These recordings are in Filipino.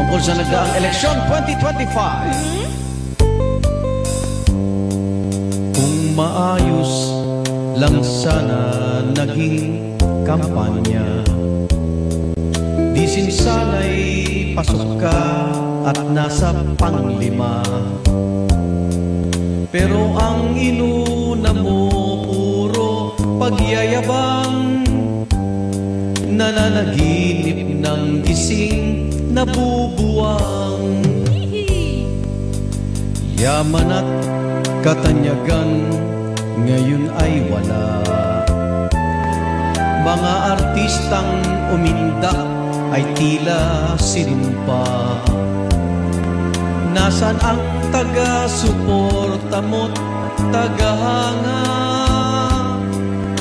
tungkol sa nagdaang eleksyon 2025. Kung maayos lang sana naging kampanya, di sinsana'y pasok ka at nasa panglima. Pero ang inuna mo puro pagyayabang, nananaginip ng gising nabubuwang. Yaman at katanyagan ngayon ay wala. Mga artistang umindak ay tila sinumpa. Nasaan ang taga-suporta mo't tagahanga?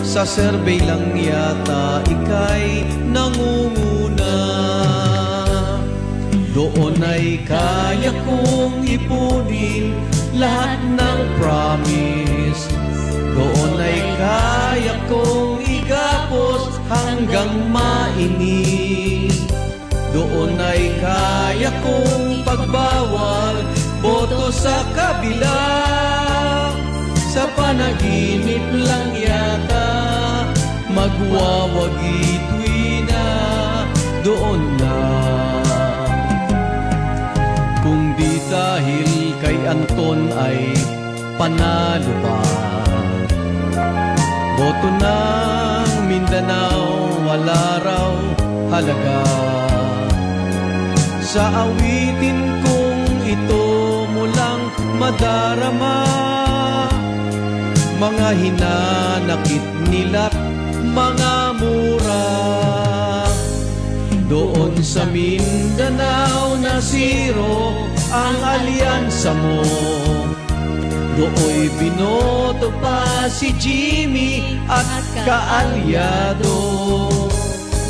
Sa survey lang yata ika'y nangunguna. Doon ay kaya kong ipunin lahat ng promise. Doon ay kaya kong igapos hanggang mainis. Doon ay kaya kong pagbawal boto sa kabila. Sa panaginip lang yata magwawagi tuwina. Doon na. Kung di dahil kay Anton ay panalo pa, boto ng Mindanao wala raw halaga. Sa awitin kong ito mo lang madarama, mga hinanakit nila't mga mura. Doon sa Mindanao na zero ang alyansa mo. Dooy binoto pa si Jimmy at kaalyado.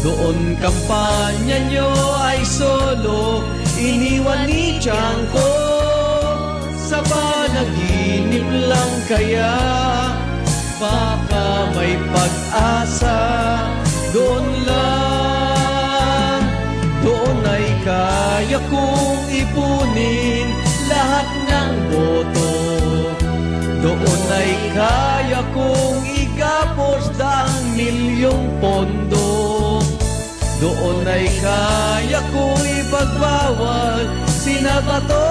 Doon kampanya nyo ay solo, iniwan ni Chanko. Sa panaginip lang kaya, baka may pag-asa. Doon lang, doon ay kaya kong ipunin lahat ng boto. Doon ay kaya kong igapos daang milyong pondo. Doon ay kaya kong ipagbawal sina Bato